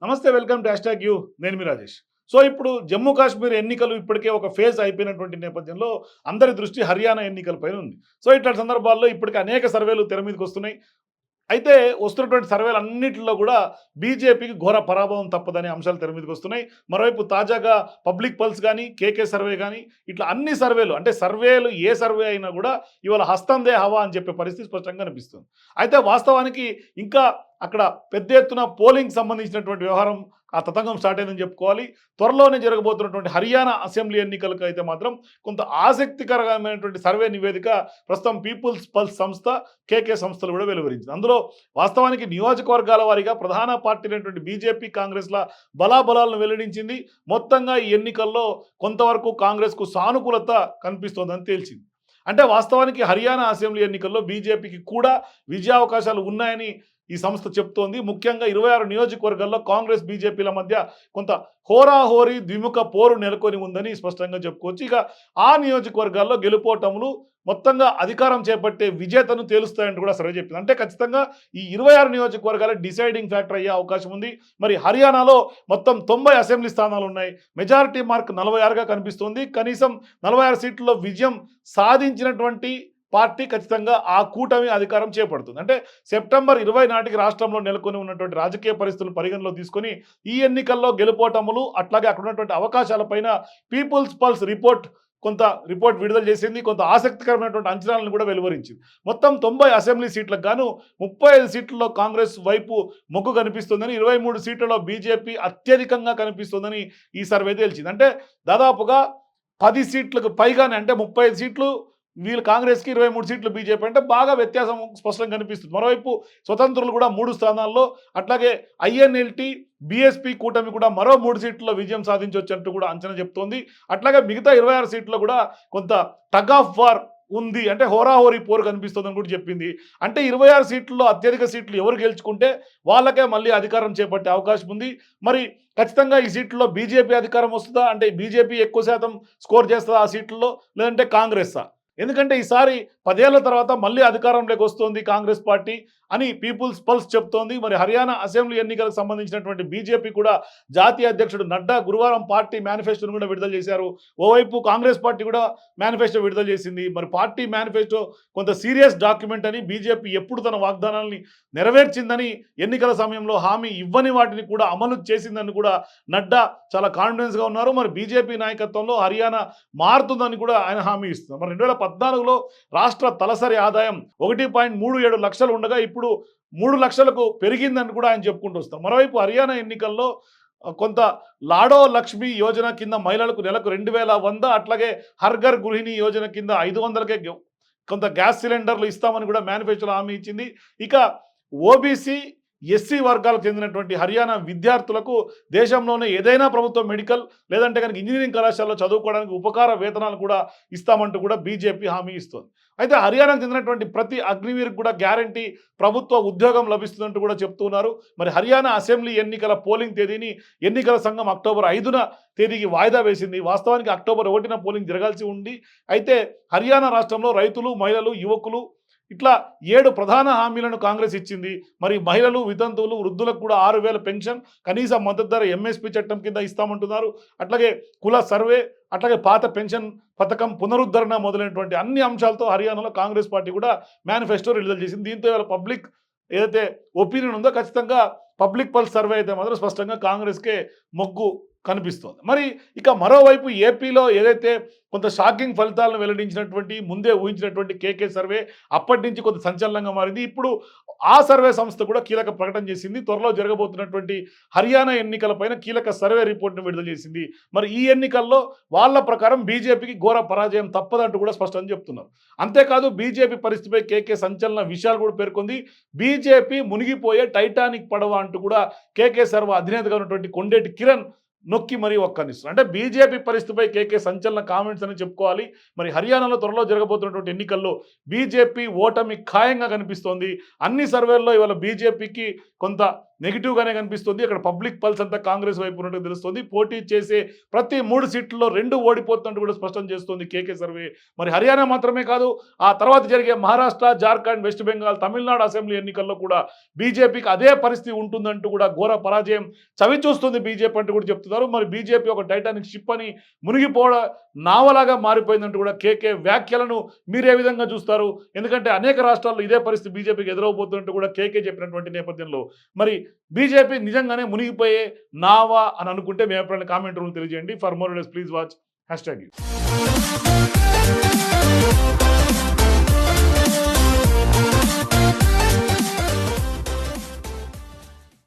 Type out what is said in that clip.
నమస్తే, welcome to hash tag you. నేను మీ Rajesh. So ఇప్పుడు జమ్మూ కాశ్మీర్ ఎన్నికలు ఇప్పటికే ఒక ఫేజ్ అయిపోయినటువంటి నేపథ్యంలో అందరి దృష్టి హర్యానా ఎన్నికలపైన ఉంది. సో ఇట్లాంటి సందర్భాల్లో ఇప్పటికే అనేక సర్వేలు తెర మీదకి వస్తున్నాయి. అయితే వస్తున్నటువంటి సర్వేలు అన్నిటిలో కూడా బీజేపీకి ఘోర పరాభవం తప్పదనే అంశాలు తెర మీదకి వస్తున్నాయి. మరోవైపు తాజాగా పబ్లిక్ పల్స్ కానీ, కేకే సర్వే కానీ ఇట్లా అన్ని సర్వేలు, అంటే సర్వేలు ఏ సర్వే అయినా కూడా ఇవాళ హస్తందే హవా అని చెప్పే పరిస్థితి స్పష్టంగా కనిపిస్తుంది. అయితే వాస్తవానికి ఇంకా అక్కడ పెద్ద ఎత్తున పోలింగ్ సంబంధించినటువంటి వ్యవహారం ఆ తతంగం స్టార్ట్ అయిందని చెప్పుకోవాలి. త్వరలోనే జరగబోతున్నటువంటి హర్యానా అసెంబ్లీ ఎన్నికలకు అయితే మాత్రం కొంత ఆసక్తికరమైనటువంటి సర్వే నివేదిక ప్రస్తుతం పీపుల్స్ పల్స్ సంస్థ, కేకే సంస్థలు కూడా వెలువరించింది. అందులో వాస్తవానికి నియోజకవర్గాల వారీగా ప్రధాన పార్టీలైనటువంటి బీజేపీ, కాంగ్రెస్ల బలాబలాలను వెల్లడించింది. మొత్తంగా ఈ ఎన్నికల్లో కొంతవరకు కాంగ్రెస్కు సానుకూలత కనిపిస్తోందని తేల్చింది. అంటే వాస్తవానికి హర్యానా అసెంబ్లీ ఎన్నికల్లో బీజేపీకి కూడా విజయావకాశాలు ఉన్నాయని ఈ సంస్థ చెప్తోంది. ముఖ్యంగా 26 నియోజకవర్గాల్లో కాంగ్రెస్, బీజేపీల మధ్య కొంత హోరాహోరీ ద్విముఖ పోరు నెలకొని ఉందని స్పష్టంగా చెప్పుకోవచ్చు. ఇక ఆ నియోజకవర్గాల్లో గెలుపోటములు మొత్తంగా అధికారం చేపట్టే విజేతను తేలుస్తాయంటూ కూడా సర్వే చెప్పింది. అంటే ఖచ్చితంగా ఈ 26 నియోజకవర్గాల డిసైడింగ్ ఫ్యాక్టర్ అయ్యే అవకాశం ఉంది. మరి హర్యానాలో మొత్తం 90 అసెంబ్లీ స్థానాలు ఉన్నాయి. మెజారిటీ మార్క్ 46గా కనిపిస్తుంది. కనీసం 46 సీట్లలో విజయం సాధించినటువంటి పార్టీ ఖచ్చితంగా ఆ కూటమి అధికారం చేపడుతుంది. అంటే సెప్టెంబర్ 20 నాటికి రాష్ట్రంలో నెలకొని ఉన్నటువంటి రాజకీయ పరిస్థితులు పరిగణలో తీసుకొని ఈ ఎన్నికల్లో గెలుపోటములు, అట్లాగే అక్కడ ఉన్నటువంటి అవకాశాలపైన పీపుల్స్ పల్స్ కొంత రిపోర్ట్ విడుదల చేసింది. కొంత ఆసక్తికరమైనటువంటి అంచనాలను కూడా వెలువరించింది. మొత్తం 90 అసెంబ్లీ సీట్లకు గాను 35 సీట్లలో కాంగ్రెస్ వైపు మొగ్గు కనిపిస్తుందని, 23 సీట్లలో బీజేపీ అత్యధికంగా కనిపిస్తుందని ఈ సర్వే తేల్చింది. అంటే దాదాపుగా 10 సీట్లకు పైగానే, అంటే 35 సీట్లు వీళ్ళు కాంగ్రెస్కి, 23 సీట్లు బీజేపీ, అంటే బాగా వ్యత్యాసం స్పష్టంగా కనిపిస్తుంది. మరోవైపు స్వతంత్రులు కూడా 3 స్థానాల్లో, అట్లాగే ఐఎన్ఎల్టీ, బీఎస్పీ కూటమి కూడా మరో 3 సీట్లలో విజయం సాధించవచ్చంటూ కూడా అంచనా చెప్తోంది. అట్లాగే మిగతా 26 సీట్లో కూడా కొంత టగ్ ఆఫ్ వార్ ఉంది, అంటే హోరాహోరీ పోరు కనిపిస్తుందని కూడా చెప్పింది. అంటే 26 సీట్లలో అత్యధిక సీట్లు ఎవరు గెలుచుకుంటే వాళ్ళకే మళ్ళీ అధికారం చేపట్టే అవకాశం ఉంది. మరి ఖచ్చితంగా ఈ సీట్లలో బీజేపీ అధికారం వస్తుందా, అంటే బీజేపీ ఎక్కువ శాతం స్కోర్ చేస్తుందా ఆ సీట్లలో, లేదంటే కాంగ్రెస్సా? ఎందుకంటే ఈసారి 10 ఏళ్ల తర్వాత మళ్ళీ అధికారంలోకి వస్తోంది కాంగ్రెస్ పార్టీ అని పీపుల్స్ పల్స్ చెప్తోంది. మరి హర్యానా అసెంబ్లీ ఎన్నికలకు సంబంధించినటువంటి బీజేపీ కూడా జాతీయ అధ్యక్షుడు నడ్డా గురువారం పార్టీ మేనిఫెస్టోను కూడా విడుదల చేశారు. ఓవైపు కాంగ్రెస్ పార్టీ కూడా మేనిఫెస్టో విడుదల చేసింది. మరి పార్టీ మేనిఫెస్టో కొంత సీరియస్ డాక్యుమెంట్ అని, బీజేపీ ఎప్పుడు తన వాగ్దానాలని నెరవేర్చిందని, ఎన్నికల సమయంలో హామీ ఇవ్వని వాటిని కూడా అమలు చేసిందని కూడా నడ్డా చాలా కాన్ఫిడెన్స్గా ఉన్నారు. మరి బీజేపీ నాయకత్వంలో హర్యానా మారుతుందని కూడా ఆయన హామీ ఇస్తున్నారు. మరి 2014లో రాష్ట్ర తలసరి ఆదాయం 1.37 లక్షలు ఉండగా ఇప్పుడు 3 లక్షలకు పెరిగిందని కూడా ఆయన చెప్పుకుంటూ వస్తాం. మరోవైపు హర్యానా ఎన్నికల్లో కొంత లాడో లక్ష్మి యోజన కింద మహిళలకు నెలకు 2100, అట్లాగే హర్ఘర్ గృహిణి యోజన కింద 500కే కొంత గ్యాస్ సిలిండర్లు ఇస్తామని కూడా మేనిఫెస్టోలో హామీ ఇచ్చింది. ఇక ఓబీసీ, ఎస్సీ వర్గాలకు చెందినటువంటి హర్యానా విద్యార్థులకు దేశంలోనే ఏదైనా ప్రభుత్వ మెడికల్ లేదంటే కనుక ఇంజనీరింగ్ కళాశాలలో చదువుకోవడానికి ఉపకార వేతనాలు కూడా ఇస్తామంటూ కూడా బీజేపీ హామీ ఇస్తుంది. అయితే హర్యానాకు చెందినటువంటి ప్రతి అగ్నివీర్కి కూడా గ్యారంటీ ప్రభుత్వ ఉద్యోగం లభిస్తుందంటూ కూడా చెప్తున్నారు. మరి హర్యానా అసెంబ్లీ ఎన్నికల పోలింగ్ తేదీని ఎన్నికల సంఘం అక్టోబర్ 5న తేదీకి వాయిదా వేసింది. వాస్తవానికి అక్టోబర్ 1న పోలింగ్ జరగాల్సి ఉంది. అయితే హర్యానా రాష్ట్రంలో రైతులు, మహిళలు, యువకులు ఇట్లా 7 ప్రధాన హామీలను కాంగ్రెస్ ఇచ్చింది. మరి మహిళలు, వితంతువులు, వృద్ధులకు కూడా 6000 పెన్షన్, కనీస మద్దతు ధర ఎంఎస్పీ చట్టం కింద ఇస్తామంటున్నారు. అట్లాగే కుల సర్వే, అట్లాగే పాత పెన్షన్ పథకం పునరుద్ధరణ మొదలైనటువంటి అన్ని అంశాలతో హర్యానాలో కాంగ్రెస్ పార్టీ కూడా మేనిఫెస్టో విడుదల చేసింది. దీంతో ఇవాళ పబ్లిక్ ఏదైతే ఒపీనియన్ ఉందో ఖచ్చితంగా పబ్లిక్ పల్స్ సర్వే అయితే మాత్రం స్పష్టంగా కాంగ్రెస్కే మొగ్గు కనిపిస్తోంది. మరి ఇక మరోవైపు ఏపీలో ఏదైతే కొంత షాకింగ్ ఫలితాలను వెల్లడించినటువంటి, ముందే ఊహించినటువంటి కేకే సర్వే అప్పటి నుంచి కొంత సంచలనంగా మారింది. ఇప్పుడు ఆ సర్వే సంస్థ కూడా కీలక ప్రకటన చేసింది. త్వరలో జరగబోతున్నటువంటి హర్యానా ఎన్నికలపైన కీలక సర్వే రిపోర్ట్ను విడుదల చేసింది. మరి ఈ ఎన్నికల్లో వాళ్ళ ప్రకారం బీజేపీకి ఘోర పరాజయం తప్పదంటూ కూడా స్పష్టంగా చెప్తున్నారు. అంతేకాదు బీజేపీ పరిస్థితిపై కేకే సంచలన విషయాలు కూడా పేర్కొంది. బీజేపీ మునిగిపోయే టైటానిక్ పడవ అంటూ కూడా కేకే సర్వే అధినేతగా ఉన్నటువంటి కొండేటి కిరణ్ నొక్కి మరీ ఒక్కనిస్తారు. అంటే బీజేపీ పరిస్థితిపై కేకే సంచలన కామెంట్స్ అని చెప్పుకోవాలి. మరి హర్యానాలో త్వరలో జరగబోతున్నటువంటి ఎన్నికల్లో బీజేపీ ఓటమి ఖాయంగా కనిపిస్తోంది. అన్ని సర్వేల్లో ఇవాళ బీజేపీకి కొంత నెగిటివ్గానే కనిపిస్తుంది. అక్కడ పబ్లిక్ పల్స్ అంతా కాంగ్రెస్ వైపు ఉన్నట్టు తెలుస్తుంది. పోటీ చేసే ప్రతి 3 సీట్లలో 2 ఓడిపోతున్నట్టు కూడా స్పష్టం చేస్తుంది కేకే సర్వే. మరి హర్యానా మాత్రమే కాదు, ఆ తర్వాత జరిగే మహారాష్ట్ర, జార్ఖండ్, వెస్ట్ బెంగాల్, తమిళనాడు అసెంబ్లీ ఎన్నికల్లో కూడా బీజేపీకి అదే పరిస్థితి ఉంటుందంటూ కూడా ఘోర పరాజయం చవిచూస్తుంది బీజేపీ అంటూ కూడా చెప్తున్నారు. మరి బీజేపీ ఒక టైటానిక్ షిప్ అని మునిగిపోవడం నావలాగా మారిపోయిందంటూ కూడా కేకే వ్యాఖ్యలను మీరు ఏ విధంగా చూస్తారు? ఎందుకంటే అనేక రాష్ట్రాల్లో ఇదే పరిస్థితి బీజేపీకి ఎదురవబోతున్నట్టు కూడా కేకే చెప్పినటువంటి నేపథ్యంలో మరి బీజేపీ నిజంగానే మునిగిపోయే నావా అని అనుకుంటే మీ అభిప్రాయాన్ని కామెంట్ రూమ్ తెలియజేయండి. For more please watch #.